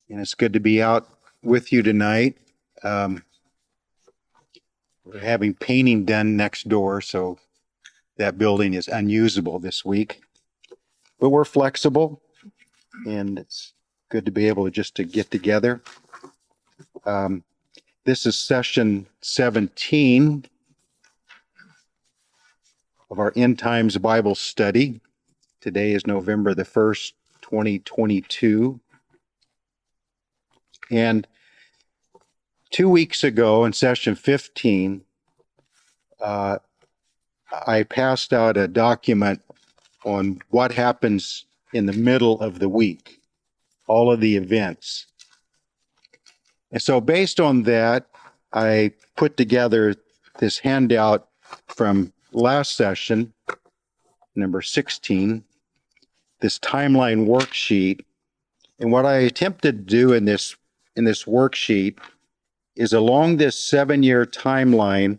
and it's good to be out with you tonight. Um, we're having painting done next door, so that building is unusable this week. But we're flexible, and it's good to be able to get together. This is session 17 of our End Times Bible study. Today is November the 1st, 2022. And 2 weeks ago in session 15, I passed out a document on what happens in the middle of the week, all of the events. And so based on that, I put together this handout from last session, number 16, this timeline worksheet. And what I attempted to do in this worksheet is along this 7-year timeline,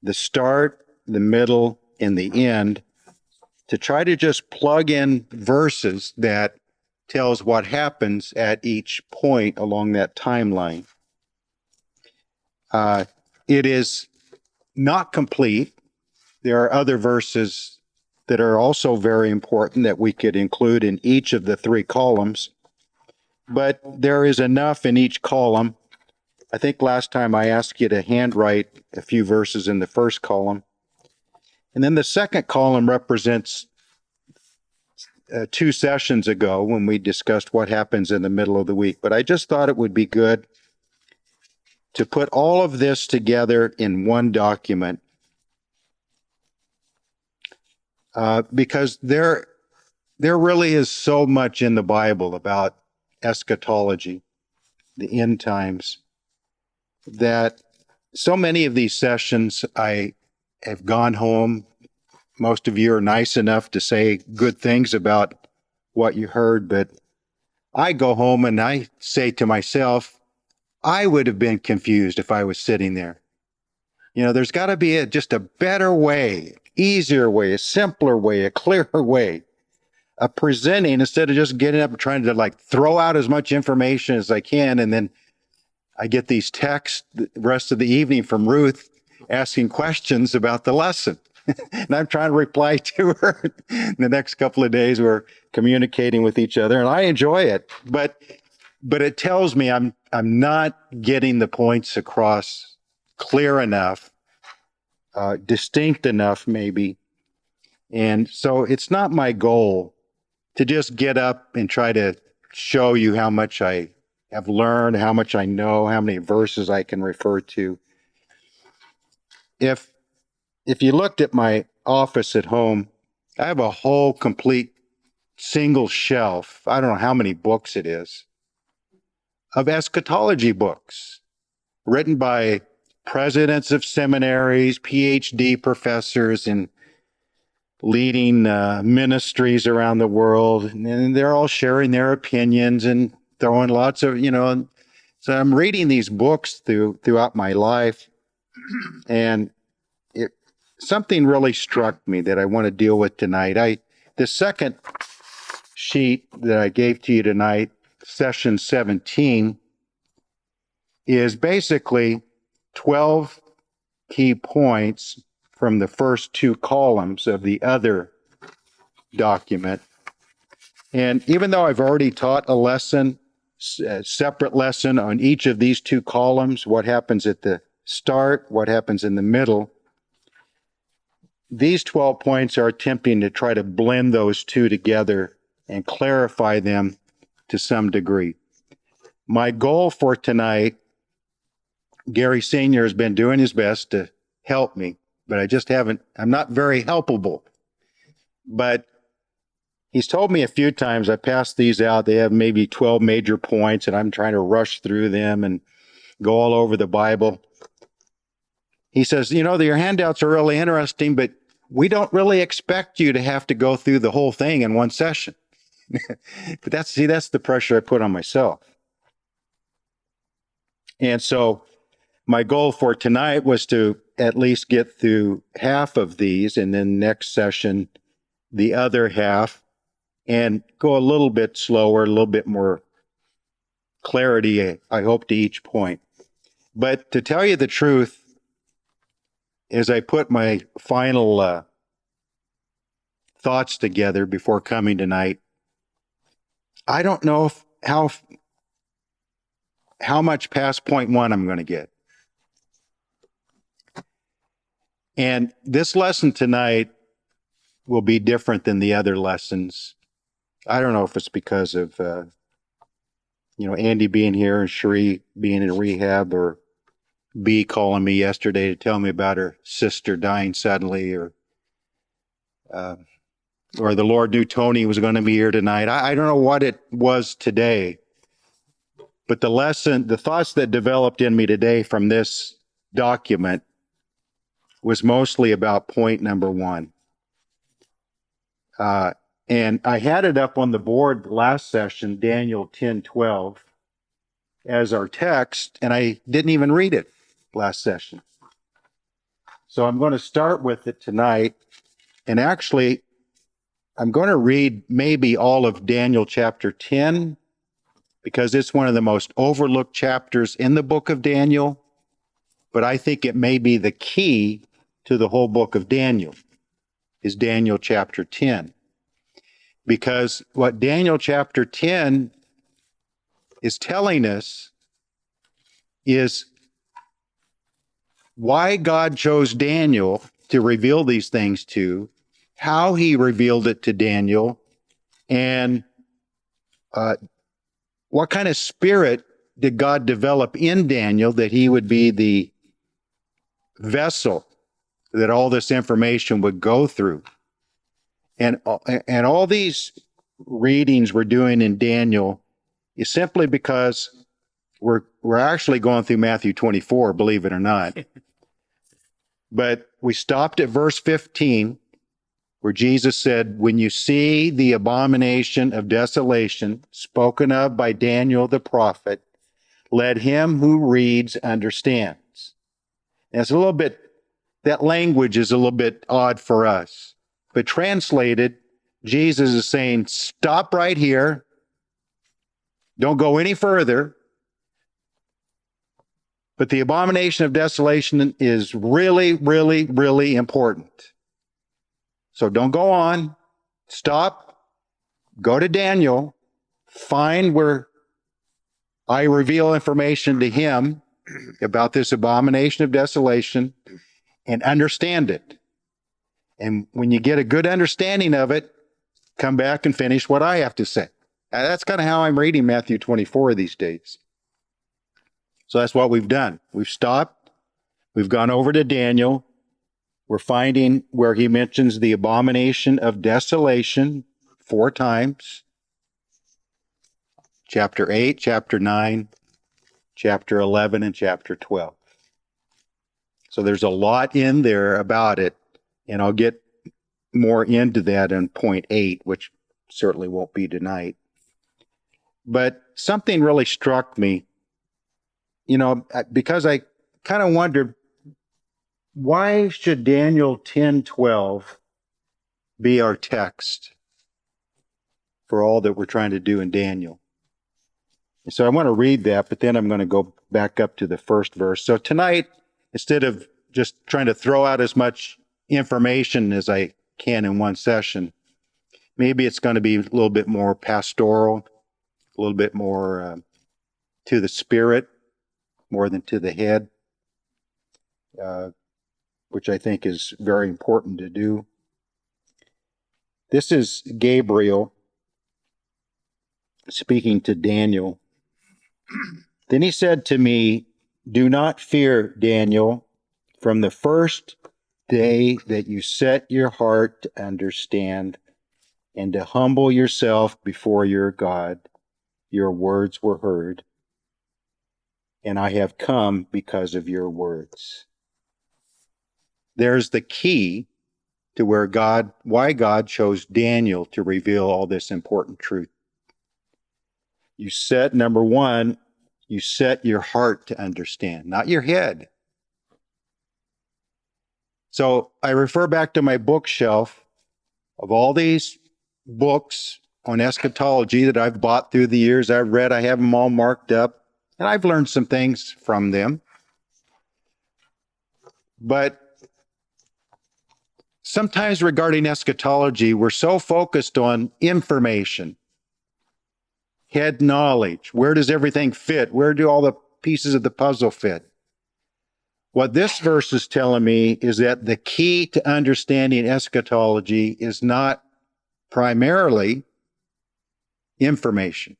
the start, the middle, and the end, to try to just plug in verses that tells what happens at each point along that timeline. It is not complete. There are other verses that are also very important that we could include in each of the 3 columns, but there is enough in each column. I think last time I asked you to handwrite a few verses in the first column. And then the second column represents 2 sessions ago when we discussed what happens in the middle of the week. But I just thought it would be good to put all of this together in one document because there really is so much in the Bible about eschatology, the end times, that so many of these sessions I have gone home. Most of you are nice enough to say good things about what you heard, but I go home and I say to myself, I would have been confused if I was sitting there. You know, there's got to be just a better way, easier way, a simpler way, a clearer way of presenting instead of just getting up and trying to throw out as much information as I can. And then I get these texts the rest of the evening from Ruth asking questions about the lesson. And I'm trying to reply to her. In the next couple of days, we're communicating with each other, and I enjoy it. But it tells me I'm not getting the points across clear enough, distinct enough, maybe. And so it's not my goal to just get up and try to show you how much I have learned, how much I know, how many verses I can refer to. If you looked at my office at home, I have a whole complete single shelf, I don't know how many books it is, of eschatology books written by presidents of seminaries, PhD professors, and leading ministries around the world. And they're all sharing their opinions and throwing lots of, so I'm reading these books throughout my life, and something really struck me that I want to deal with tonight. The second sheet that I gave to you tonight, session 17, is basically 12 key points from the first 2 columns of the other document. And even though I've already taught a separate lesson on each of these 2 columns, what happens at the start, what happens in the middle, these 12 points are attempting to try to blend those 2 together and clarify them to some degree. My goal for tonight, Gary Sr. has been doing his best to help me, but I'm not very helpable. But he's told me a few times, I passed these out, they have maybe 12 major points, and I'm trying to rush through them and go all over the Bible. He says, your handouts are really interesting, but we don't really expect you to have to go through the whole thing in one session. But that's the pressure I put on myself. And so my goal for tonight was to at least get through half of these, and then next session, the other half, and go a little bit slower, a little bit more clarity, I hope, to each point. But to tell you the truth, as I put my final thoughts together before coming tonight, I don't know how much past point one I'm going to get. And this lesson tonight will be different than the other lessons. I don't know if it's because of Andy being here and Cherie being in rehab, or B calling me yesterday to tell me about her sister dying suddenly, or the Lord knew Tony was going to be here tonight. I don't know what it was today, but the thoughts that developed in me today from this document was mostly about point number one. And I had it up on the board last session, Daniel 10:12, as our text, and I didn't even read it last session. So I'm going to start with it tonight. And actually, I'm going to read maybe all of Daniel chapter 10, because it's one of the most overlooked chapters in the book of Daniel. But I think it may be the key to the whole book of Daniel, is Daniel chapter 10. Because what Daniel chapter 10 is telling us is why God chose Daniel to reveal these things to, how he revealed it to Daniel, and what kind of spirit did God develop in Daniel that he would be the vessel that all this information would go through. And all these readings we're doing in Daniel is simply because we're actually going through Matthew 24, believe it or not. But we stopped at verse 15, where Jesus said, when you see the abomination of desolation spoken of by Daniel the prophet, let him who reads understands. And it's a little bit, that language is a little bit odd for us. But translated, Jesus is saying, stop right here. Don't go any further. But the abomination of desolation is really, really, really important. So don't go on. Stop. Go to Daniel. Find where I reveal information to him about this abomination of desolation, and understand it. And when you get a good understanding of it, come back and finish what I have to say. That's kind of how I'm reading Matthew 24 these days. So that's what we've done. We've stopped. We've gone over to Daniel. We're finding where he mentions the abomination of desolation 4 times. Chapter 8, chapter 9, chapter 11, and chapter 12. So there's a lot in there about it. And I'll get more into that in point 8, which certainly won't be tonight. But something really struck me, because I kind of wondered, why should Daniel 10:12 be our text for all that we're trying to do in Daniel? And so I want to read that, but then I'm going to go back up to the first verse. So tonight, instead of just trying to throw out as much information as I can in one session, maybe it's going to be a little bit more pastoral, a little bit more to the spirit, more than to the head, which I think is very important to do. This is Gabriel speaking to Daniel. Then he said to me, do not fear, Daniel, from the first day that you set your heart to understand and to humble yourself before your God, your words were heard, and I have come because of your words. There's the key to why God chose Daniel to reveal all this important truth. Number one, you set your heart to understand, not your head. So I refer back to my bookshelf of all these books on eschatology that I've bought through the years. I've read, I have them all marked up, and I've learned some things from them. But sometimes regarding eschatology, we're so focused on information, head knowledge. Where does everything fit? Where do all the pieces of the puzzle fit? What this verse is telling me is that the key to understanding eschatology is not primarily information.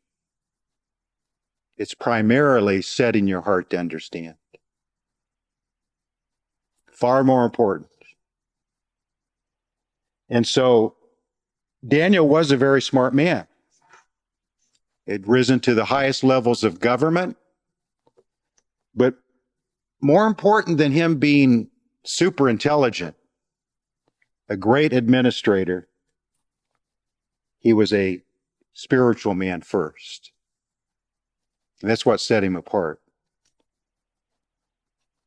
It's primarily setting your heart to understand. Far more important. And so Daniel was a very smart man. He'd risen to the highest levels of government, but more important than him being super intelligent, a great administrator, he was a spiritual man first. And that's what set him apart.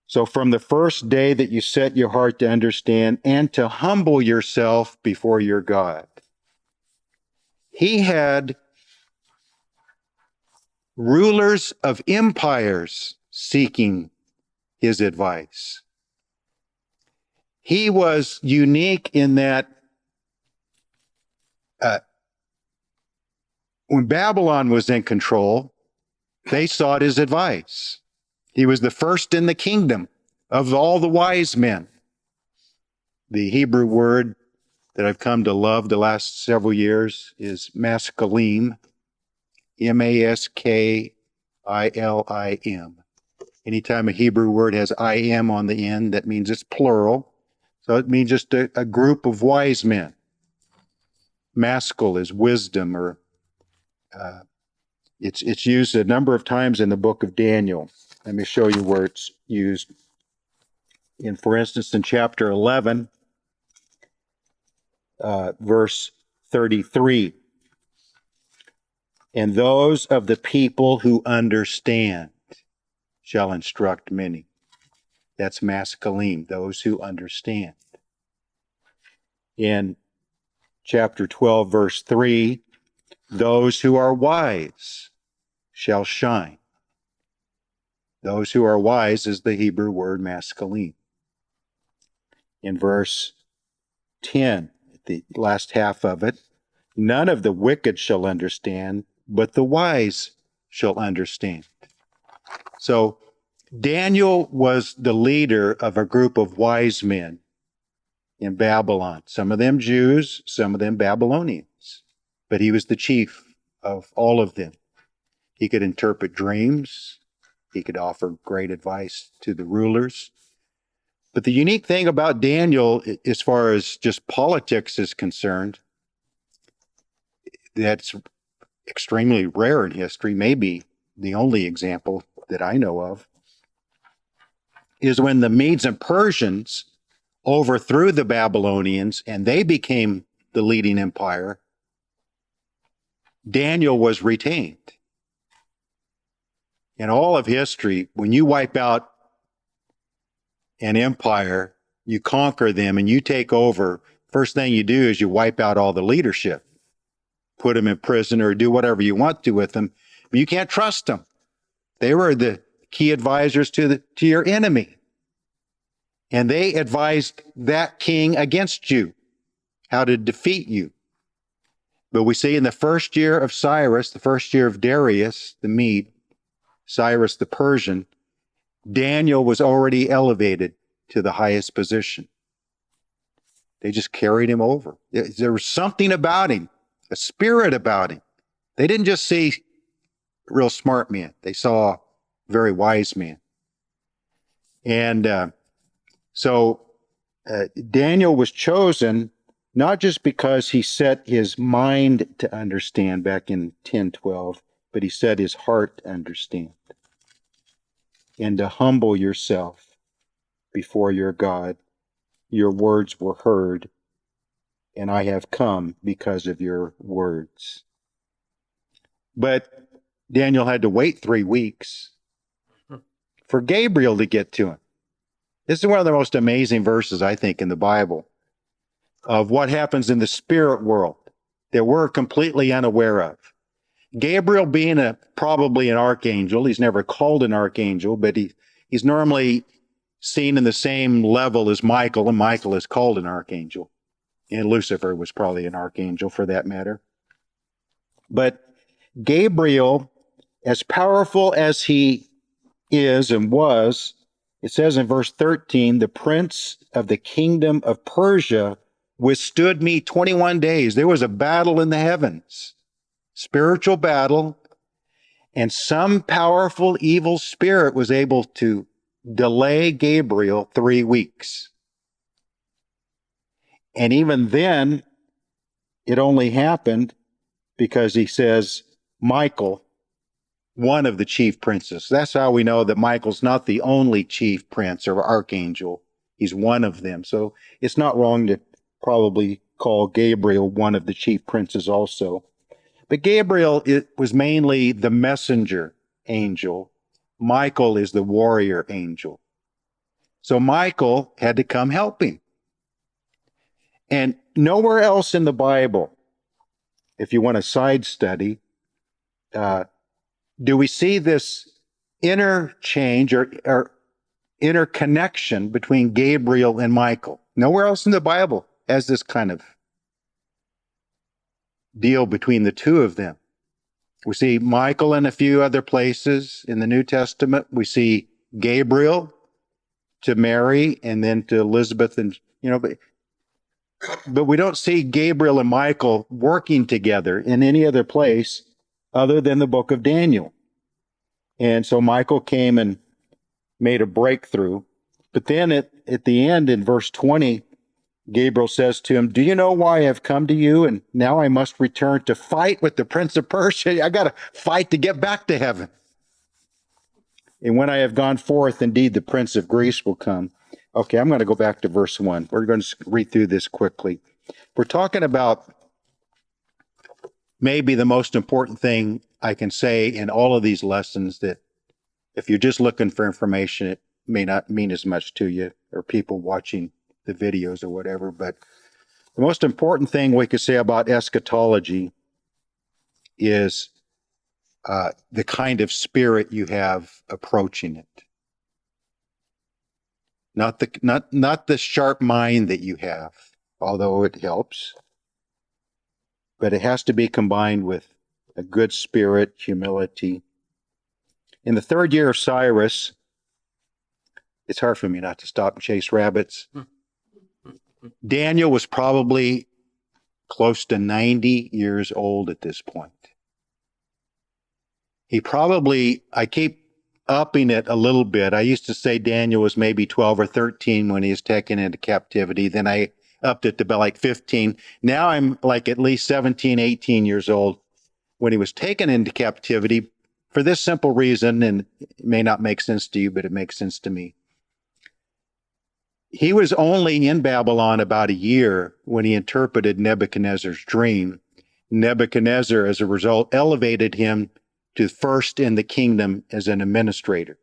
So from the first day that you set your heart to understand and to humble yourself before your God, he had rulers of empires seeking his advice. He was unique in that when Babylon was in control, they sought his advice. He was the first in the kingdom of all the wise men. The Hebrew word that I've come to love the last several years is maskilim, M-A-S-K-I-L-I-M. Anytime a Hebrew word has I-M on the end, that means it's plural. So it means just a group of wise men. Maskil is wisdom, or it's used a number of times in the book of Daniel. Let me show you where it's used. For instance, in chapter 11, verse 33. And those of the people who understand shall instruct many. That's maskilim, those who understand. In chapter 12, verse 3, those who are wise shall shine. Those who are wise is the Hebrew word maskilim. In verse 10, the last half of it, none of the wicked shall understand, but the wise shall understand. So Daniel was the leader of a group of wise men in Babylon. Some of them Jews, some of them Babylonians. But he was the chief of all of them. He could interpret dreams. He could offer great advice to the rulers. But the unique thing about Daniel, as far as just politics is concerned, that's extremely rare in history, maybe the only example that I know of, is when the Medes and Persians overthrew the Babylonians and they became the leading empire, Daniel was retained. In all of history, when you wipe out an empire, you conquer them and you take over, first thing you do is you wipe out all the leadership, put them in prison or do whatever you want to with them. But you can't trust them. They were the key advisors to your enemy. And they advised that king against you, how to defeat you. But we see in the first year of Cyrus, the first year of Darius, the Mede, Cyrus the Persian, Daniel was already elevated to the highest position. They just carried him over. There was something about him, a spirit about him. They didn't just see a real smart man. They saw a very wise man. And so Daniel was chosen not just because he set his mind to understand back in 10:12, but he set his heart to understand and to humble yourself before your God. Your words were heard, and I have come because of your words. But Daniel had to wait 3 weeks for Gabriel to get to him. This is one of the most amazing verses, I think, in the Bible of what happens in the spirit world that we're completely unaware of. Gabriel being probably an archangel, he's never called an archangel, but he's normally seen in the same level as Michael, and Michael is called an archangel. And Lucifer was probably an archangel for that matter. But Gabriel, as powerful as he is and was, it says in verse 13, the prince of the kingdom of Persia withstood me 21 days. There was a battle in the heavens, spiritual battle, and some powerful evil spirit was able to delay Gabriel 3 weeks. And even then, it only happened because he says, Michael, one of the chief princes. That's how we know that Michael's not the only chief prince or archangel. He's one of them. So it's not wrong to probably call Gabriel one of the chief princes also. But Gabriel, it was mainly the messenger angel. Michael is the warrior angel. So Michael had to come help him. And nowhere else in the Bible, if you want a side study, do we see this interchange or interconnection between Gabriel and Michael. Nowhere else in the Bible has this kind of deal between the two of them. We see Michael in a few other places in the New Testament. We see Gabriel to Mary and then to Elizabeth, and but we don't see Gabriel and Michael working together in any other place other than the book of Daniel. And so Michael came and made a breakthrough. But then at the end in verse 20, Gabriel says to him, "Do you know why I have come to you? And now I must return to fight with the prince of Persia. I got to fight to get back to heaven. And when I have gone forth, indeed, the prince of Greece will come." Okay, I'm going to go back to verse 1. We're going to read through this quickly. We're talking about maybe the most important thing I can say in all of these lessons, that if you're just looking for information, it may not mean as much to you or people watching the videos or whatever. But the most important thing we could say about eschatology is the kind of spirit you have approaching it. Not the sharp mind that you have, although it helps. But it has to be combined with a good spirit, humility. In the 3rd year of Cyrus, it's hard for me not to stop and chase rabbits. Daniel was probably close to 90 years old at this point. I keep upping it a little bit. I used to say Daniel was maybe 12 or 13 when he was taken into captivity. Then I upped it to about like 15. Now I'm like at least 17, 18 years old when he was taken into captivity, for this simple reason, and it may not make sense to you, but it makes sense to me. He was only in Babylon about a year when he interpreted Nebuchadnezzar's dream. Nebuchadnezzar, as a result, elevated him to first in the kingdom as an administrator.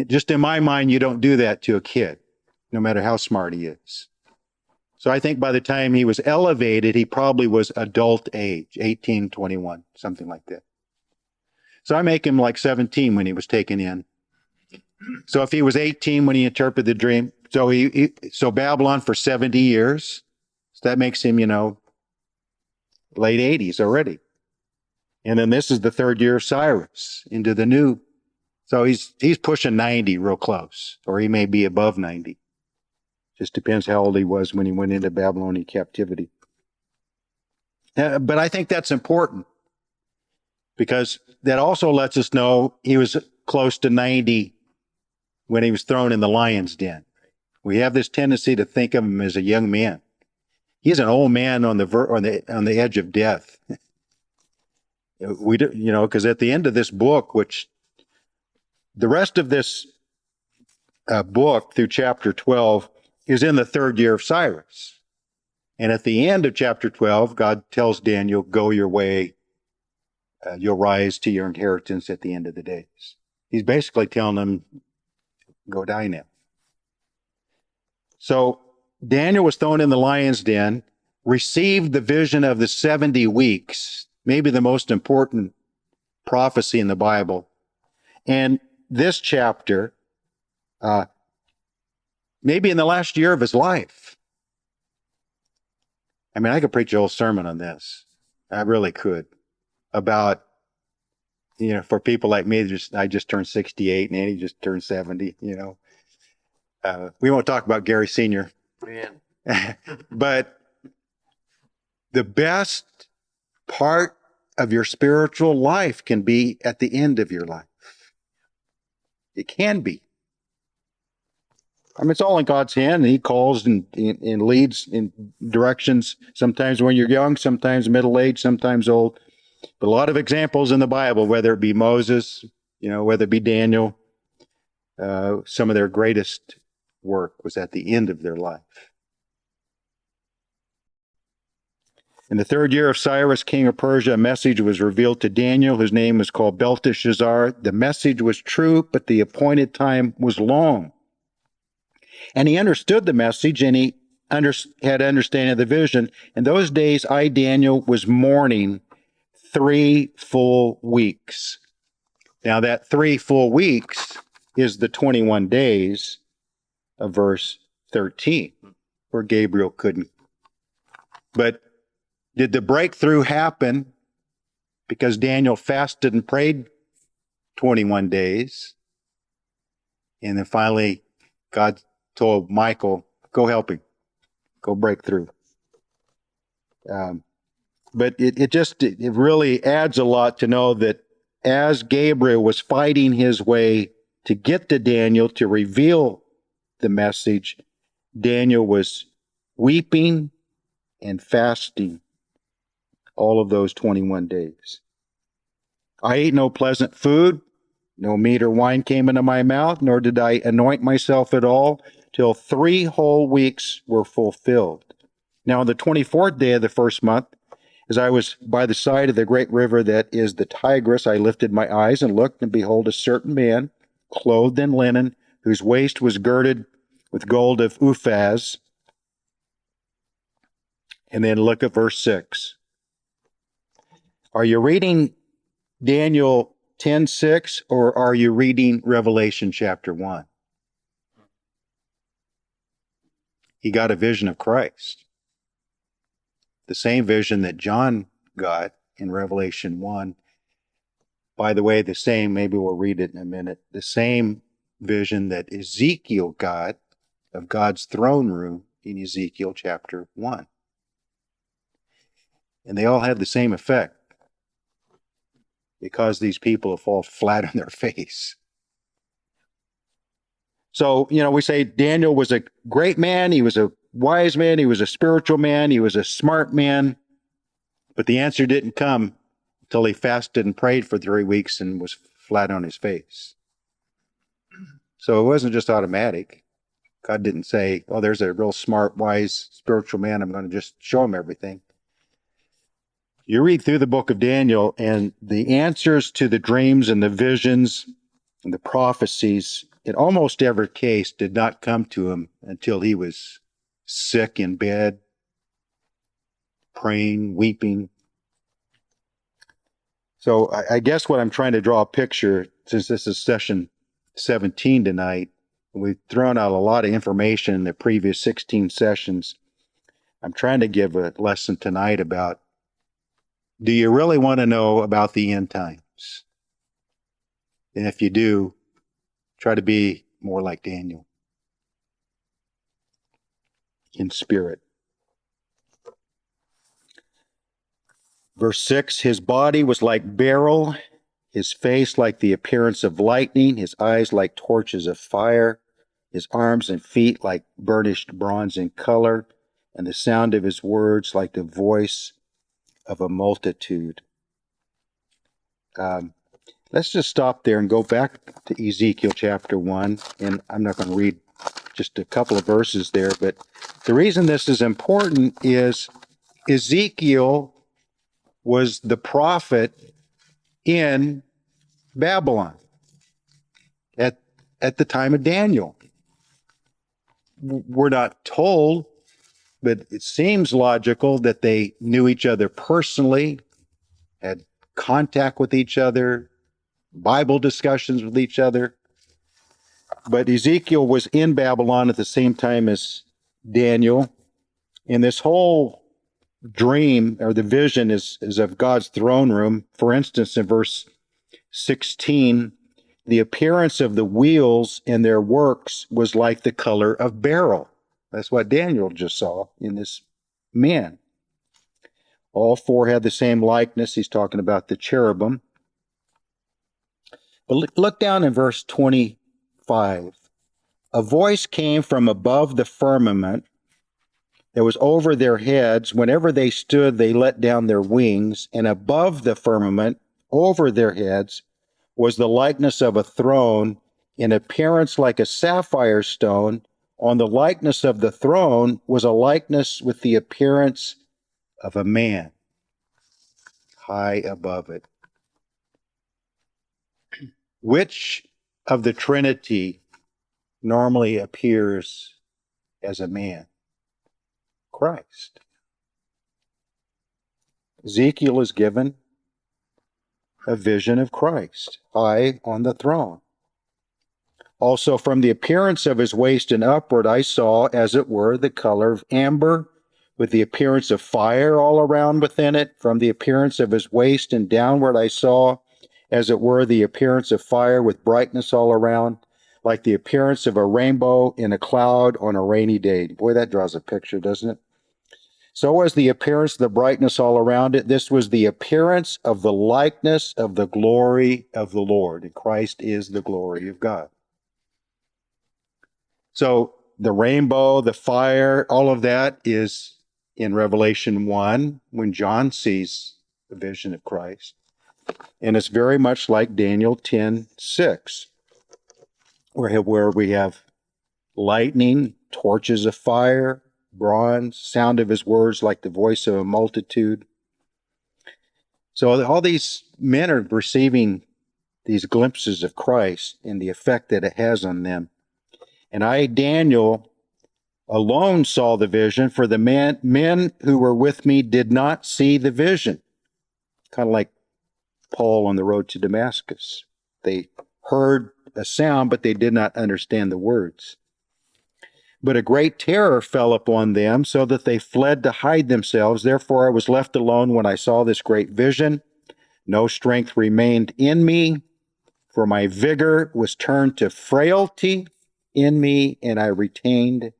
Just in my mind, you don't do that to a kid, no matter how smart he is. So I think by the time he was elevated, he probably was adult age, 18, 21, something like that. So I make him like 17 when he was taken in. So if he was 18 when he interpreted the dream, so Babylon for 70 years, so that makes him, late 80s already. And then this is the 3rd year of Cyrus into the new. So he's pushing 90 real close, or he may be above 90. Just depends how old he was when he went into Babylonian captivity. But I think that's important, because that also lets us know he was close to 90 when he was thrown in the lion's den. We have this tendency to think of him as a young man. He's an old man on the edge of death. We do, because at the end of this book, which the rest of this book through chapter 12 is in the 3rd year of Cyrus. And at the end of chapter 12, God tells Daniel, "Go your way. You'll rise to your inheritance at the end of the days." He's basically telling him, go die now. So Daniel was thrown in the lion's den. received the vision of the 70 weeks, maybe the most important prophecy in the Bible. And this chapter, maybe in the last year of his life. I mean, I could preach a whole sermon on this. I really could. About, for people like me, I just turned 68 and Andy just turned 70, We won't talk about Gary Sr. Man. But the best part of your spiritual life can be at the end of your life. It can be. I mean, it's all in God's hand, and He calls and leads in directions, sometimes when you're young, sometimes middle-aged, sometimes old. But a lot of examples in the Bible, whether it be Moses, whether it be Daniel, some of their greatest work was at the end of their life. In the 3rd year of Cyrus, king of Persia, a message was revealed to Daniel, whose name was called Belteshazzar. The message was true, but the appointed time was long. And he understood the message, and he had understanding of the vision. In those days, I, Daniel, was mourning 3 full weeks. Now, that 3 full weeks is the 21 days of verse 13, where Gabriel couldn't. But did the breakthrough happen because Daniel fasted and prayed 21 days? And then finally, God told Michael, go help him. Go break through. But it really adds a lot to know that as Gabriel was fighting his way to get to Daniel to reveal the message, Daniel was weeping and fasting all of those 21 days. I ate no pleasant food, no meat or wine came into my mouth, nor did I anoint myself at all, till 3 whole weeks were fulfilled. Now on the 24th day of the 1st month, as I was by the side of the great river that is the Tigris, I lifted my eyes and looked, and behold, a certain man, clothed in linen, whose waist was girded with gold of Uphaz. And then look at verse 6. Are you reading Daniel 10:6, or are you reading Revelation chapter 1? He got a vision of Christ. The same vision that John got in Revelation 1. By the way, the same, maybe we'll read it in a minute, the same vision that Ezekiel got of God's throne room in Ezekiel chapter 1. And they all had the same effect, because these people fall flat on their face. So, we say Daniel was a great man, he was a wise man, he was a spiritual man, he was a smart man, but the answer didn't come until he fasted and prayed for 3 weeks and was flat on his face. So it wasn't just automatic. God didn't say, oh, there's a real smart, wise, spiritual man, I'm going to just show him everything. You read through the book of Daniel, and the answers to the dreams and the visions and the prophecies in almost every case did not come to him until he was sick in bed, praying, weeping. So I guess what I'm trying to draw a picture, since this is session 17 tonight, we've thrown out a lot of information in the previous 16 sessions. I'm trying to give a lesson tonight about, do you really want to know about the end times? And if you do, try to be more like Daniel in spirit. Verse 6, his body was like beryl, his face like the appearance of lightning, his eyes like torches of fire, his arms and feet like burnished bronze in color, and the sound of his words like the voice of a multitude. Let's just stop there and go back to Ezekiel chapter 1, and I'm not going to read just a couple of verses there, but the reason this is important is Ezekiel was the prophet in Babylon at the time of Daniel. We're not told but it seems logical that they knew each other personally, had contact with each other, Bible discussions with each other. But Ezekiel was in Babylon at the same time as Daniel. And this whole dream or the vision is of God's throne room. For instance, in verse 16, the appearance of the wheels and their works was like the color of beryl. That's what Daniel just saw in this man. All four had the same likeness. He's talking about the cherubim. But look down in verse 25. A voice came from above the firmament that was over their heads. Whenever they stood, they let down their wings, and above the firmament, over their heads, was the likeness of a throne, in appearance like a sapphire stone. On the likeness of the throne was a likeness with the appearance of a man, high above it. Which of the Trinity normally appears as a man? Christ. Ezekiel is given a vision of Christ, high on the throne. Also, from the appearance of his waist and upward, I saw, as it were, the color of amber, with the appearance of fire all around within it. From the appearance of his waist and downward, I saw, as it were, the appearance of fire with brightness all around, like the appearance of a rainbow in a cloud on a rainy day. Boy, that draws a picture, doesn't it? So was the appearance of the brightness all around it. This was the appearance of the likeness of the glory of the Lord. And Christ is the glory of God. So the rainbow, the fire, all of that is in Revelation 1 when John sees the vision of Christ. And it's very much like Daniel 10:6, where we have lightning, torches of fire, bronze, sound of his words like the voice of a multitude. So all these men are receiving these glimpses of Christ and the effect that it has on them. And I, Daniel, alone saw the vision, for the men who were with me did not see the vision. Kind of like Paul on the road to Damascus. They heard a sound, but they did not understand the words. But a great terror fell upon them, so that they fled to hide themselves. Therefore I was left alone when I saw this great vision. No strength remained in me, for my vigor was turned to frailty in me, and I retained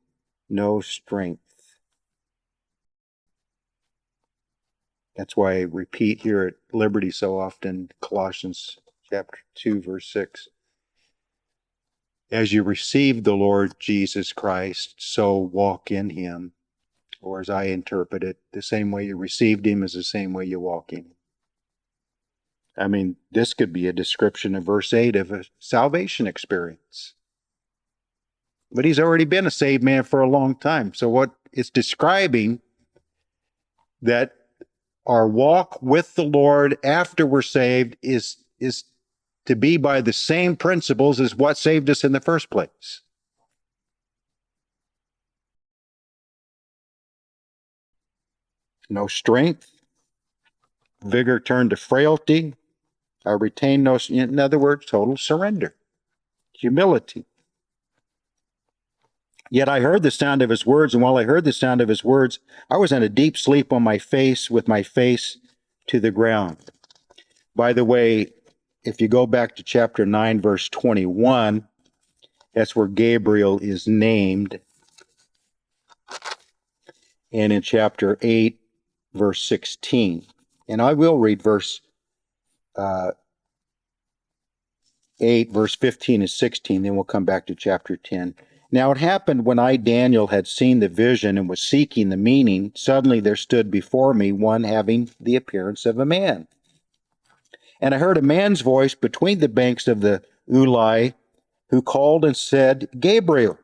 no strength. That's why I repeat here at Liberty so often, Colossians chapter 2, verse 6. As you receive the Lord Jesus Christ, so walk in him. Or as I interpret it, the same way you received him is the same way you walk in him. I mean, this could be a description of verse 8 of a salvation experience. But he's already been a saved man for a long time. So what it's describing that our walk with the Lord after we're saved is to be by the same principles as what saved us in the first place. No strength, vigor turned to frailty. I retain no, in other words, total surrender, humility. Yet I heard the sound of his words, and while I heard the sound of his words, I was in a deep sleep on my face, with my face to the ground. By the way, if you go back to chapter 9, verse 21, that's where Gabriel is named. And in chapter 8, verse 16. And I will read verse 8, verse 15 and 16, then we'll come back to chapter 10. Now it happened when I, Daniel, had seen the vision and was seeking the meaning, suddenly there stood before me one having the appearance of a man. And I heard a man's voice between the banks of the Ulai, who called and said, Gabriel,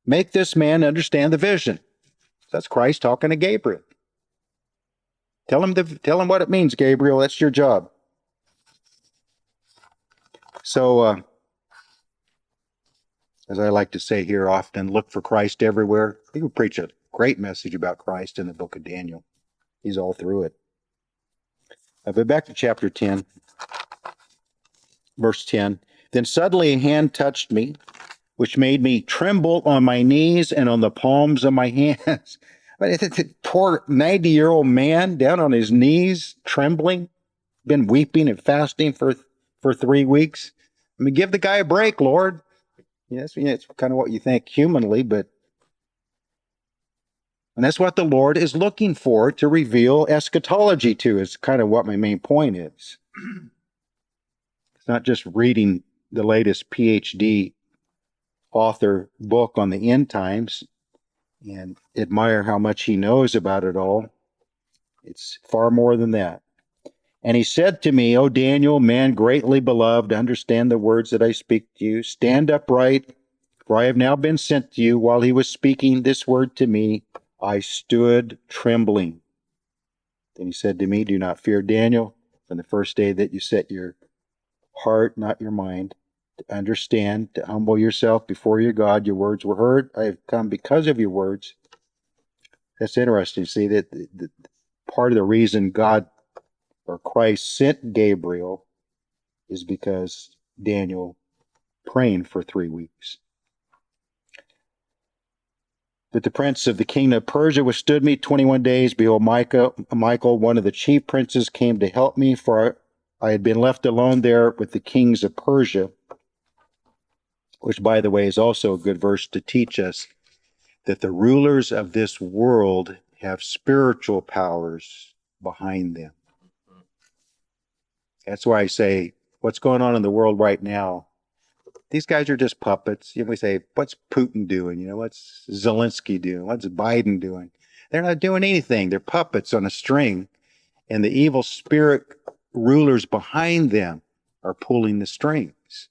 make this man understand the vision. That's Christ talking to Gabriel. Tell him what it means, Gabriel. That's your job. So, as I like to say here often, look for Christ everywhere. You can preach a great message about Christ in the book of Daniel. He's all through it. But back to chapter 10, verse 10. Then suddenly a hand touched me, which made me tremble on my knees and on the palms of my hands. Poor 90-year-old man down on his knees, trembling, been weeping and fasting for 3 weeks. I mean, give the guy a break, Lord. Yes, it's kind of what you think humanly, and that's what the Lord is looking for to reveal eschatology to, is kind of what my main point is. It's not just reading the latest PhD author book on the end times and admire how much he knows about it all. It's far more than that. And he said to me, O Daniel, man greatly beloved, understand the words that I speak to you. Stand upright, for I have now been sent to you. While he was speaking this word to me, I stood trembling. Then he said to me, do not fear, Daniel, from the first day that you set your heart, not your mind, to understand, to humble yourself before your God. Your words were heard. I have come because of your words. That's interesting. See, that the part of the reason God or Christ sent Gabriel is because Daniel praying for 3 weeks. But the prince of the kingdom of Persia withstood me 21 days. Behold, Michael, one of the chief princes, came to help me, for I had been left alone there with the kings of Persia, which, by the way, is also a good verse to teach us that the rulers of this world have spiritual powers behind them. That's why I say, what's going on in the world right now, these guys are just puppets. We say, what's Putin doing? What's Zelensky doing? What's Biden doing? They're not doing anything. They're puppets on a string, and the evil spirit rulers behind them are pulling the strings.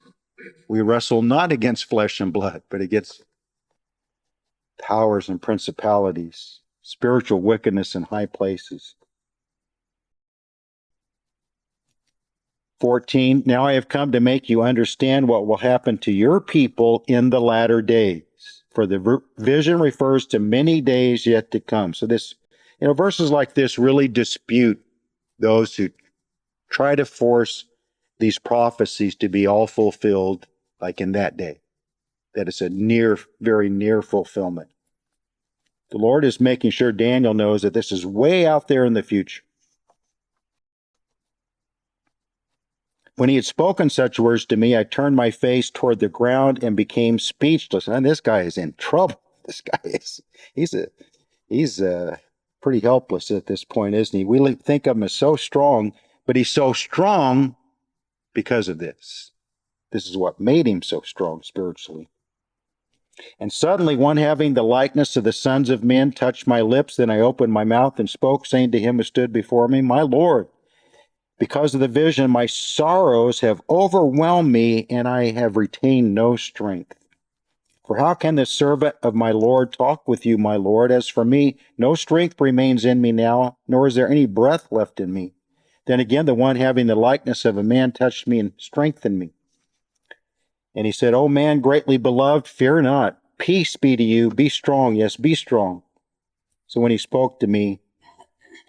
We wrestle not against flesh and blood, but against powers and principalities, spiritual wickedness in high places. 14, now I have come to make you understand what will happen to your people in the latter days. For the vision refers to many days yet to come. So verses like this really dispute those who try to force these prophecies to be all fulfilled like in that day. That it's a very near fulfillment. The Lord is making sure Daniel knows that this is way out there in the future. When he had spoken such words to me, I turned my face toward the ground and became speechless. And this guy is in trouble. This guy he's pretty helpless at this point, isn't he? We think of him as so strong, but he's so strong because of this. This is what made him so strong spiritually. And suddenly one having the likeness of the sons of men touched my lips. Then I opened my mouth and spoke, saying to him who stood before me, my Lord, because of the vision, my sorrows have overwhelmed me, and I have retained no strength. For how can the servant of my Lord talk with you, my Lord? As for me, no strength remains in me now, nor is there any breath left in me. Then again, the one having the likeness of a man touched me and strengthened me. And he said, O man greatly beloved, fear not. Peace be to you. Be strong. Yes, be strong. So when he spoke to me,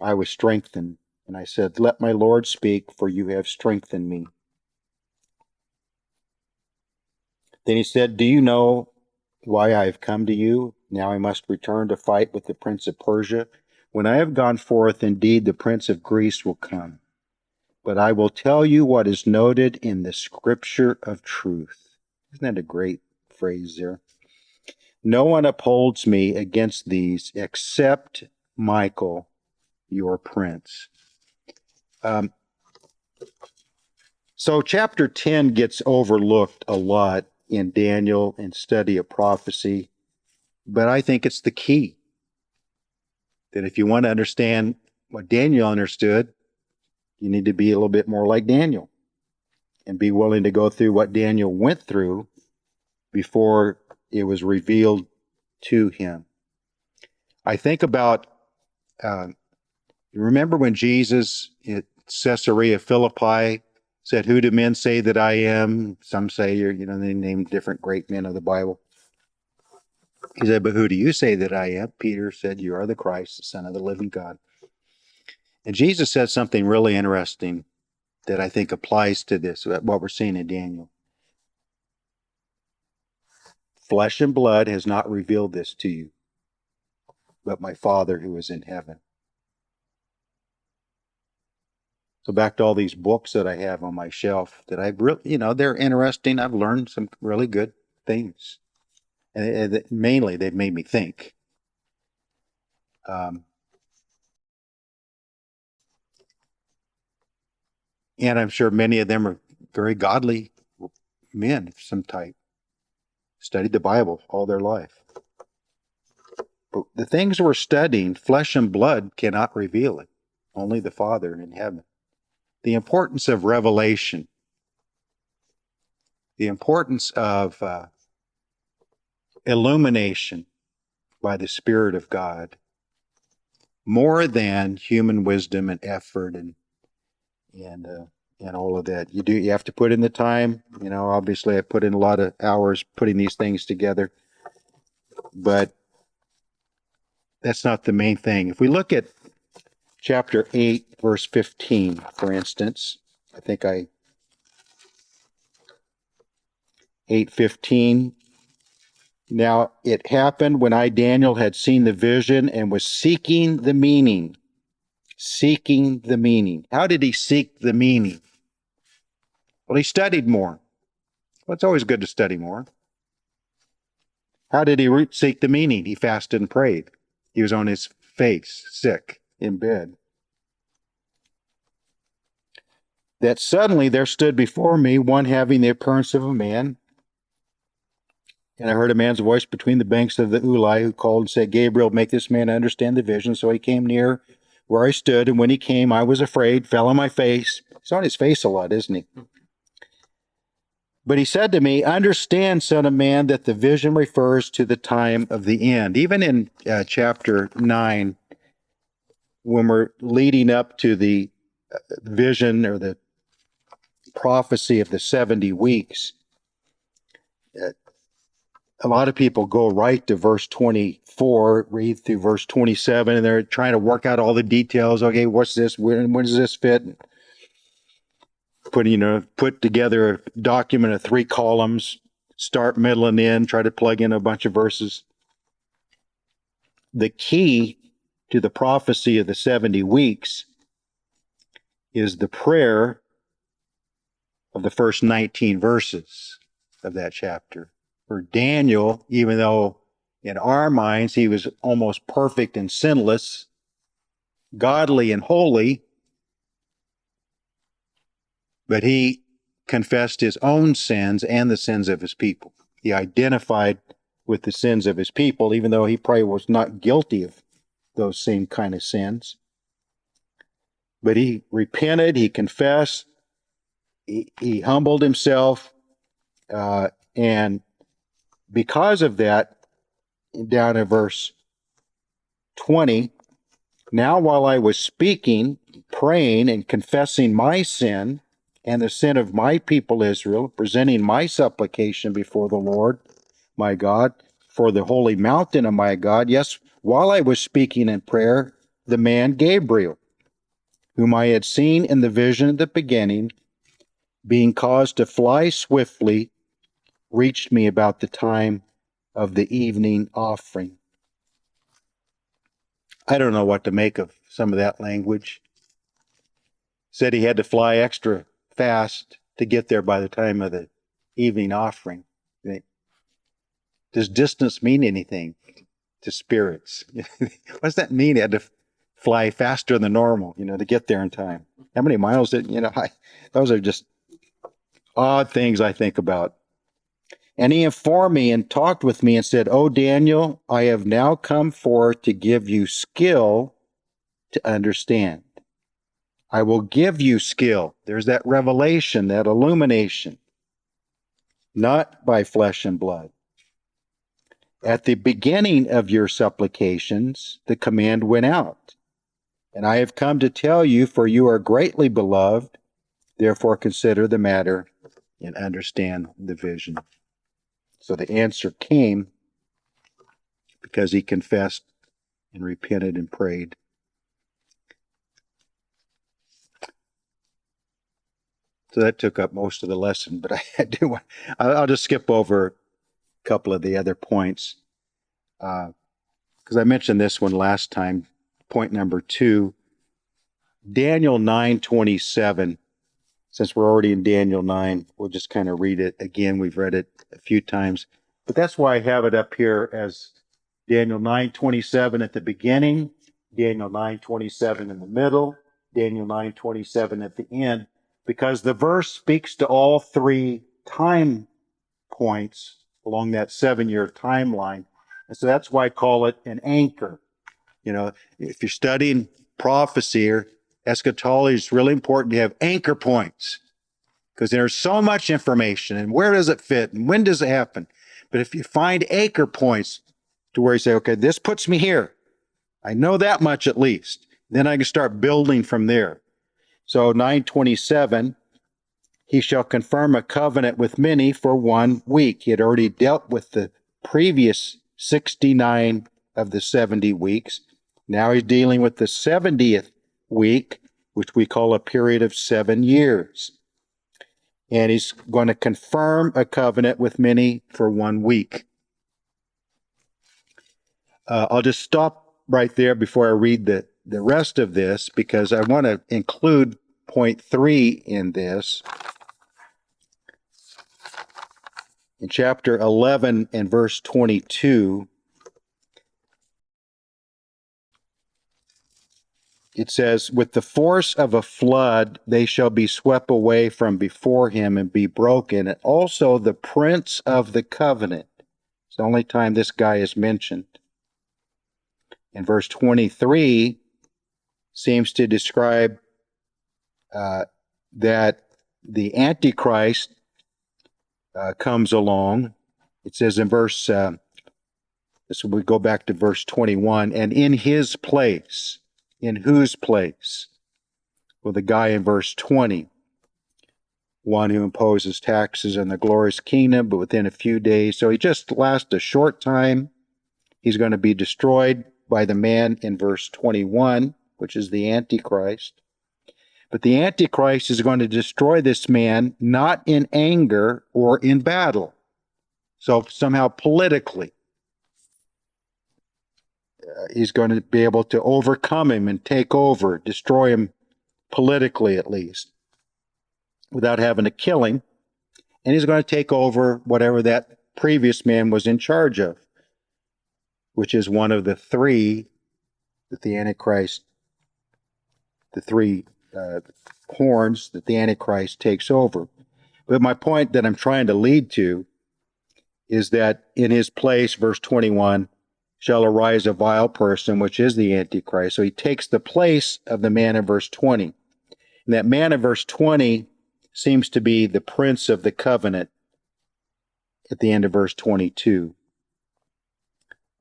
I was strengthened. And I said, let my Lord speak, for you have strengthened me. Then he said, do you know why I have come to you? Now I must return to fight with the prince of Persia. When I have gone forth, indeed, the prince of Greece will come. But I will tell you what is noted in the scripture of truth. Isn't that a great phrase there? No one upholds me against these except Michael, your prince. So chapter 10 gets overlooked a lot in Daniel and study of prophecy, but I think it's the key. That if you want to understand what Daniel understood, you need to be a little bit more like Daniel and be willing to go through what Daniel went through before it was revealed to him. I think about, remember when Jesus at Caesarea Philippi said, who do men say that I am? Some say they named different great men of the Bible. He said, but who do you say that I am? Peter said, you are the Christ, the Son of the living God. And Jesus said something really interesting that I think applies to this, what we're seeing in Daniel. Flesh and blood has not revealed this to you, but my Father who is in heaven. So back to all these books that I have on my shelf that I've really, they're interesting. I've learned some really good things. And mainly they've made me think. And I'm sure many of them are very godly men of some type. Studied the Bible all their life. But the things we're studying, flesh and blood cannot reveal it. Only the Father in heaven. The importance of revelation. The importance of illumination by the Spirit of God. More than human wisdom and effort and all of that. You have to put in the time. Obviously I put in a lot of hours putting these things together. But that's not the main thing. If we look at chapter 8, verse 15, for instance, 8:15. Now it happened when I, Daniel, had seen the vision and was seeking the meaning. Seeking the meaning. How did he seek the meaning? Well, he studied more. Well, it's always good to study more. How did he seek the meaning? He fasted and prayed. He was on his face, sick, in bed. That suddenly there stood before me one having the appearance of a man, and I heard a man's voice between the banks of the Ulai, who called and said, Gabriel, make this man understand the vision. So he came near where I stood, and when he came, I was afraid, fell on my face. He's on his face a lot, isn't he? But he said to me, understand, son of man, that the vision refers to the time of the end. Even in chapter 9, when we're leading up to the vision or the prophecy of the 70 weeks, a lot of people go right to verse 24, read through verse 27, and they're trying to work out all the details. Okay, what's this? When does this fit? Put together a document of 3 columns, start, middle, and end, try to plug in a bunch of verses. The key to the prophecy of the 70 weeks is the prayer of the first 19 verses of that chapter. For Daniel, even though in our minds he was almost perfect and sinless, godly and holy, but he confessed his own sins and the sins of his people. He identified with the sins of his people, even though he probably was not guilty of those same kind of sins. But he repented, he confessed, he humbled himself, and because of that, down in verse 20, now while I was speaking, praying, and confessing my sin and the sin of my people Israel, presenting my supplication before the Lord, my God, for the holy mountain of my God, yes, while I was speaking in prayer, the man Gabriel, whom I had seen in the vision at the beginning, being caused to fly swiftly, reached me about the time of the evening offering. I don't know what to make of some of that language. Said he had to fly extra fast to get there by the time of the evening offering. Does distance mean anything to spirits? What does that mean? He had to fly faster than normal, to get there in time. How many miles did, those are just odd things I think about. And he informed me and talked with me and said, "O Daniel, I have now come forth to give you skill to understand. I will give you skill." There's that revelation, that illumination, not by flesh and blood. At the beginning of your supplications, the command went out. And I have come to tell you, for you are greatly beloved, therefore consider the matter and understand the vision. So the answer came because he confessed and repented and prayed. So that took up most of the lesson, but I'll just skip over a couple of the other points. Because I mentioned this one last time, point number 2, Daniel 9:27. Since we're already in Daniel 9, we'll just kind of read it again. We've read it a few times, but that's why I have it up here as Daniel 9:27 at the beginning, Daniel 9:27 in the middle, Daniel 9:27 at the end, because the verse speaks to all 3 time points along that 7-year timeline. And so that's why I call it an anchor. You know, if you're studying prophecy or eschatology, it's really important to have anchor points, because there's so much information, and where does it fit and when does it happen? But if you find anchor points to where you say, okay, this puts me here, I know that much at least, then I can start building from there. So 9:27, he shall confirm a covenant with many for 1 week. He had already dealt with the previous 69 of the 70 weeks. Now he's dealing with the 70th week, which we call a period of 7 years. And he's going to confirm a covenant with many for 1 week. I'll just stop right there before I read the rest of this, because I want to include point 3 in this. In chapter 11 and verse 22, it says, with the force of a flood they shall be swept away from before him and be broken, and also the prince of the covenant. It's the only time this guy is mentioned. And verse 23 seems to describe that the Antichrist comes along. It says in verse, so we go back to verse 21, and in his place. In whose place? Well, the guy in verse 20, one who imposes taxes on the glorious kingdom, but within a few days. So he just lasts a short time. He's going to be destroyed by the man in verse 21, which is the Antichrist. But the Antichrist is going to destroy this man not in anger or in battle. So somehow politically, he's going to be able to overcome him and take over, destroy him politically at least, without having to kill him. And he's going to take over whatever that previous man was in charge of, which is one of the 3 that the Antichrist, the 3 horns that the Antichrist takes over. But my point that I'm trying to lead to is that in his place, verse 21, shall arise a vile person, which is the Antichrist. So he takes the place of the man in verse 20. And that man in verse 20 seems to be the prince of the covenant at the end of verse 22.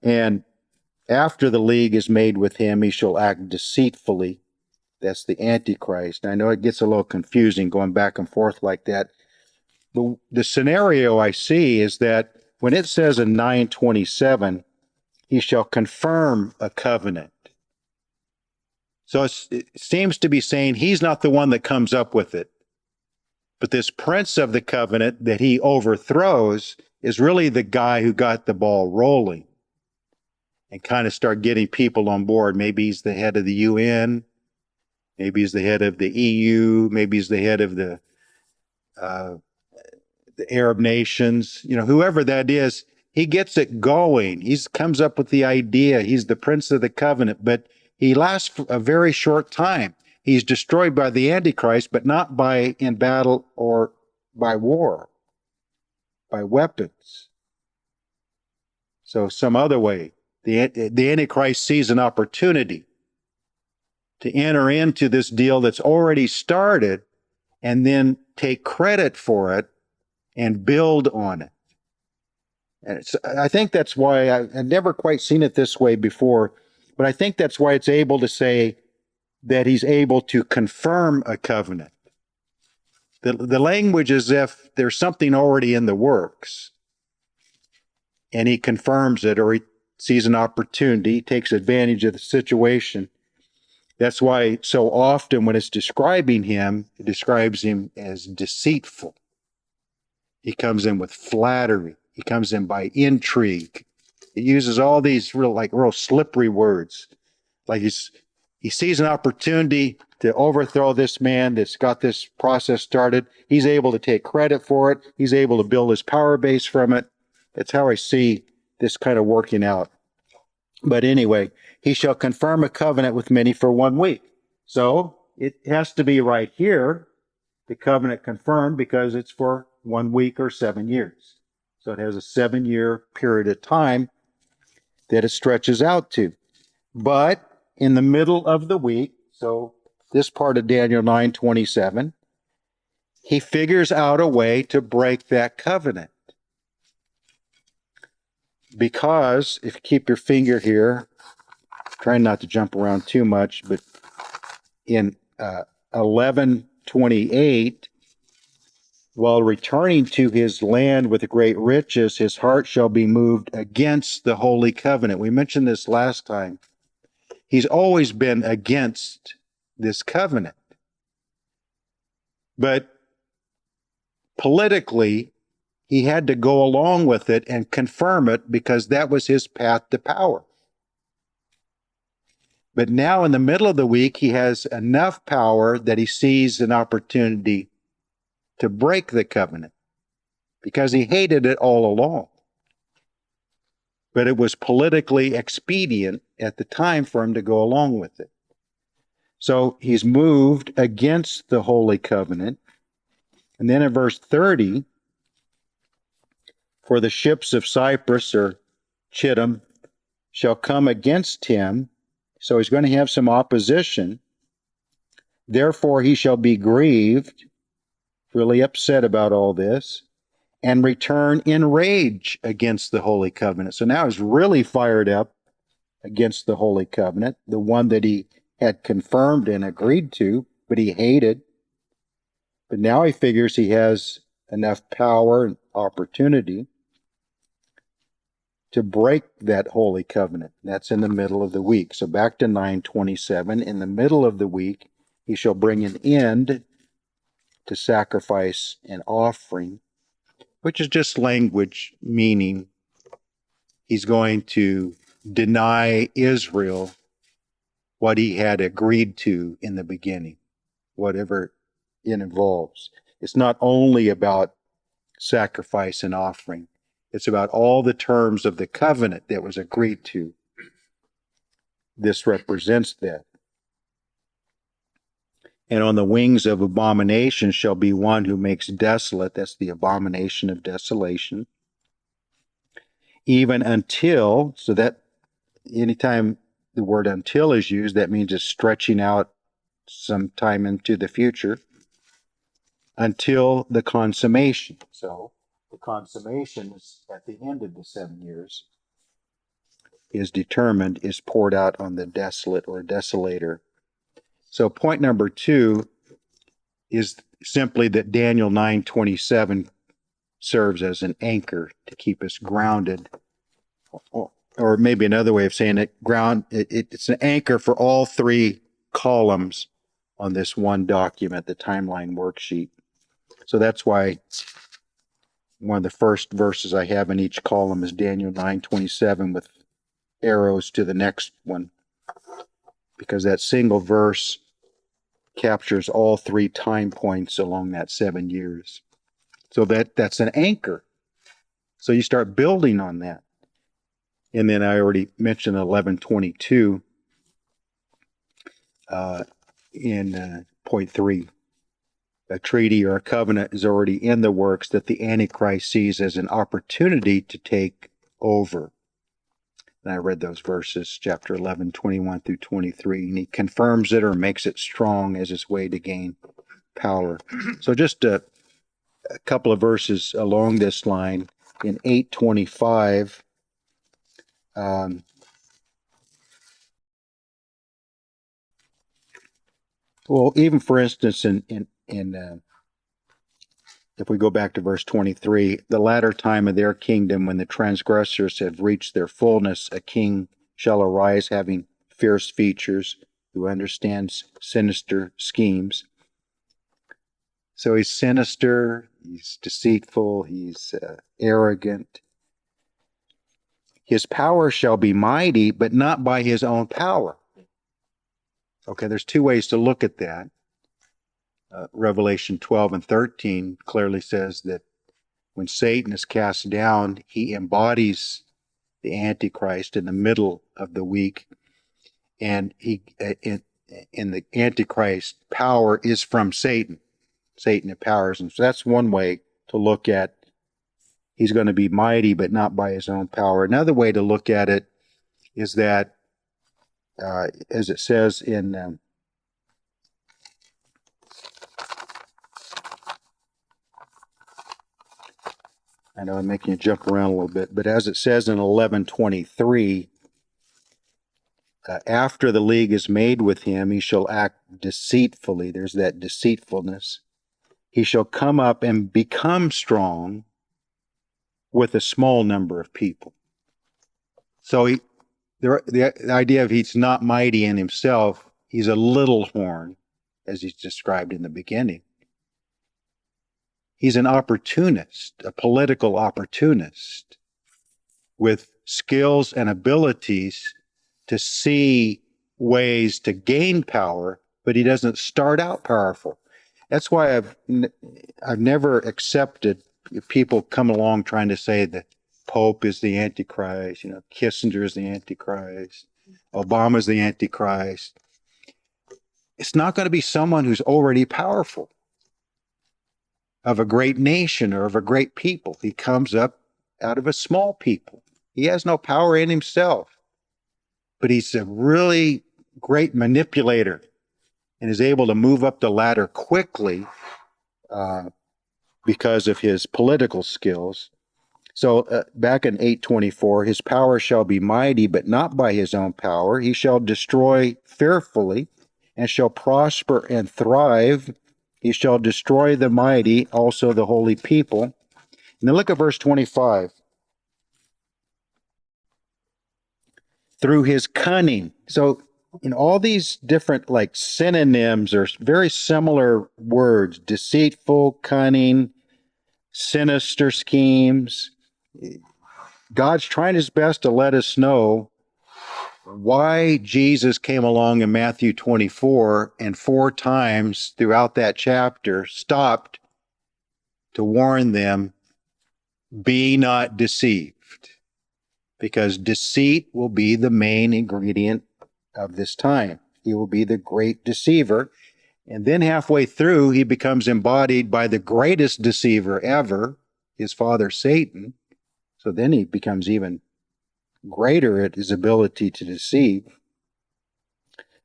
And after the league is made with him, he shall act deceitfully. That's the Antichrist. I know it gets a little confusing going back and forth like that. The scenario I see is that when it says in 9:27, he shall confirm a covenant. So it seems to be saying he's not the one that comes up with it. But this prince of the covenant that he overthrows is really the guy who got the ball rolling and kind of start getting people on board. Maybe he's the head of the UN. Maybe he's the head of the EU. Maybe he's the head of the Arab nations. You know, whoever that is, he gets it going. He comes up with the idea. He's the prince of the covenant, but he lasts for a very short time. He's destroyed by the Antichrist, but not in battle or by war, by weapons. So some other way, the Antichrist sees an opportunity to enter into this deal that's already started and then take credit for it and build on it. And I think that's why I've never quite seen it this way before, but I think that's why it's able to say that he's able to confirm a covenant. The language is if there's something already in the works and he confirms it, or sees an opportunity, takes advantage of the situation. That's why so often when it's describing him, it describes him as deceitful. He comes in with flattery. He comes in by intrigue. He uses all these real slippery words. Like he sees an opportunity to overthrow this man that's got this process started. He's able to take credit for it. He's able to build his power base from it. That's how I see this kind of working out. But anyway, he shall confirm a covenant with many for 1 week. So it has to be right here, the covenant confirmed, because it's for 1 week or 7 years. So it has a 7-year period of time that it stretches out to. But in the middle of the week, so this part of Daniel 9:27, he figures out a way to break that covenant. Because, if you keep your finger here, trying not to jump around too much, but in 11:28, while returning to his land with great riches, his heart shall be moved against the holy covenant. We mentioned this last time. He's always been against this covenant. But politically, he had to go along with it and confirm it because that was his path to power. But now in the middle of the week, he has enough power that he sees an opportunity to break the covenant because he hated it all along. But it was politically expedient at the time for him to go along with it. So he's moved against the Holy Covenant. And then in verse 30, for the ships of Cyprus or Chittim shall come against him. So he's going to have some opposition. Therefore he shall be grieved, really upset about all this, and return in rage against the Holy Covenant. So now he's really fired up against the Holy Covenant, the one that he had confirmed and agreed to, but he hated. But now he figures he has enough power and opportunity to break that Holy Covenant. That's in the middle of the week. So back to 9:27. In the middle of the week, he shall bring an end to sacrifice and offering, which is just language meaning he's going to deny Israel what he had agreed to in the beginning, whatever it involves. It's not only about sacrifice and offering. It's about all the terms of the covenant that was agreed to. This represents that. And on the wings of abomination shall be one who makes desolate. That's the abomination of desolation. Even until, so that anytime the word until is used, that means it's stretching out some time into the future, until the consummation. So the consummation is at the end of the 7 years, is determined, is poured out on the desolate or desolator. So point number 2 is simply that Daniel 9:27 serves as an anchor to keep us grounded. Or maybe another way of saying it, it's an anchor for all 3 columns on this one document, the timeline worksheet. So that's why one of the first verses I have in each column is Daniel 9:27 with arrows to the next one, because that single verse captures all 3 time points along that 7 years. So that's an anchor. So you start building on that. And then I already mentioned 11:22 in point 3. A treaty or a covenant is already in the works that the Antichrist sees as an opportunity to take over. And I read those verses, chapter 11, 21 through 23, and he confirms it or makes it strong as his way to gain power. So just a couple of verses along this line. In 8:25, well, even for instance, in if we go back to verse 23, the latter time of their kingdom, when the transgressors have reached their fullness, a king shall arise having fierce features, who understands sinister schemes. So he's sinister, he's deceitful, he's arrogant. His power shall be mighty, but not by his own power. Okay, there's two ways to look at that. Revelation 12 and 13 clearly says that when Satan is cast down, he embodies the Antichrist in the middle of the week, and he in the Antichrist power is from Satan. Satan empowers him. So that's one way to look at he's going to be mighty, but not by his own power. Another way to look at it is that, as it says in I know I'm making you jump around a little bit, but as it says in 11:23, after the league is made with him, he shall act deceitfully. There's that deceitfulness. He shall come up and become strong with a small number of people. So the idea of he's not mighty in himself, he's a little horn, as he's described in the beginning. He's an opportunist, a political opportunist with skills and abilities to see ways to gain power, but he doesn't start out powerful. That's why I've never accepted people come along trying to say the Pope is the Antichrist, Kissinger is the Antichrist, Obama's the Antichrist. It's not going to be someone who's already powerful, of a great nation or of a great people. He comes up out of a small people. He has no power in himself, but he's a really great manipulator and is able to move up the ladder quickly because of his political skills. So back in 8:24, his power shall be mighty, but not by his own power. He shall destroy fearfully and shall prosper and thrive. He shall destroy the mighty, also the holy people. And then look at verse 25. Through his cunning. So in all these different synonyms or very similar words, deceitful, cunning, sinister schemes. God's trying his best to let us know why Jesus came along in Matthew 24 and 4 times throughout that chapter stopped to warn them, be not deceived, because deceit will be the main ingredient of this time. He will be the great deceiver. And then halfway through, he becomes embodied by the greatest deceiver ever, his father Satan. So then he becomes even greater at his ability to deceive.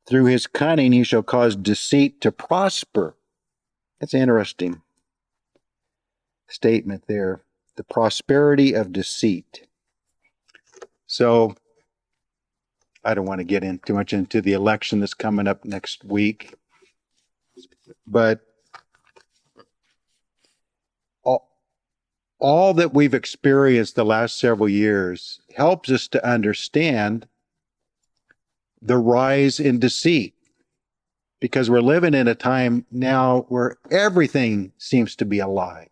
Through his cunning, he shall cause deceit to prosper. That's an interesting statement there. The prosperity of deceit. So I don't want to get in too much into the election that's coming up next week, but all that we've experienced the last several years helps us to understand the rise in deceit, because we're living in a time now where everything seems to be a lie.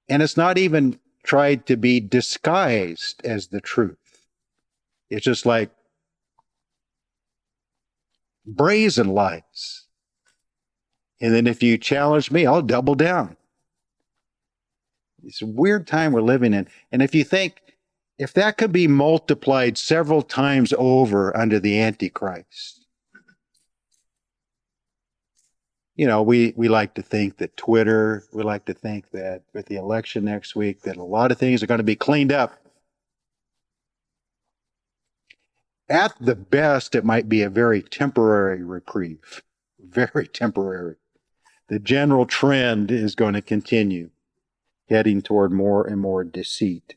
And it's not even tried to be disguised as the truth. It's just like brazen lies. And then if you challenge me, I'll double down. It's a weird time we're living in. And if you think, if that could be multiplied several times over under the Antichrist, we like to think that Twitter, we like to think that with the election next week, that a lot of things are going to be cleaned up. At the best, it might be a very temporary reprieve, very temporary. The general trend is going to continue, heading toward more and more deceit.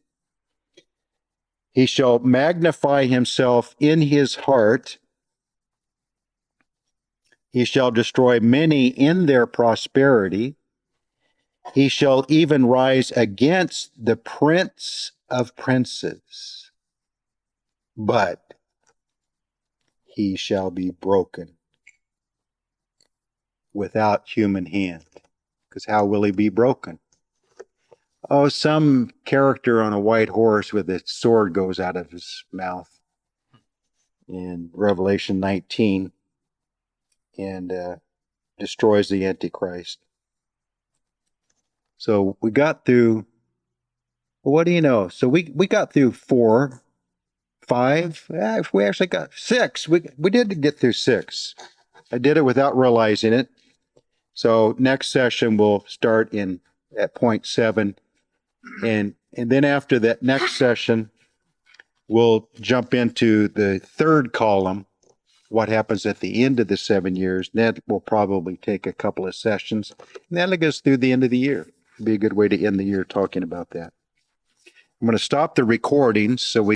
He shall magnify himself in his heart. He shall destroy many in their prosperity. He shall even rise against the prince of princes, but he shall be broken without human hand. Because how will he be broken? Oh, some character on a white horse with a sword goes out of his mouth in Revelation 19 and destroys the Antichrist. So we got through, what do you know? So we got through 4, 5. We actually got 6. We did get through 6. I did it without realizing it. So next session we'll start at point 7, and then after that next session we'll jump into the third column, what happens at the end of the 7 years. That will probably take a couple of sessions, and that'll get us through the end of the year. It'd be a good way to end the year talking about that. I'm going to stop the recording so we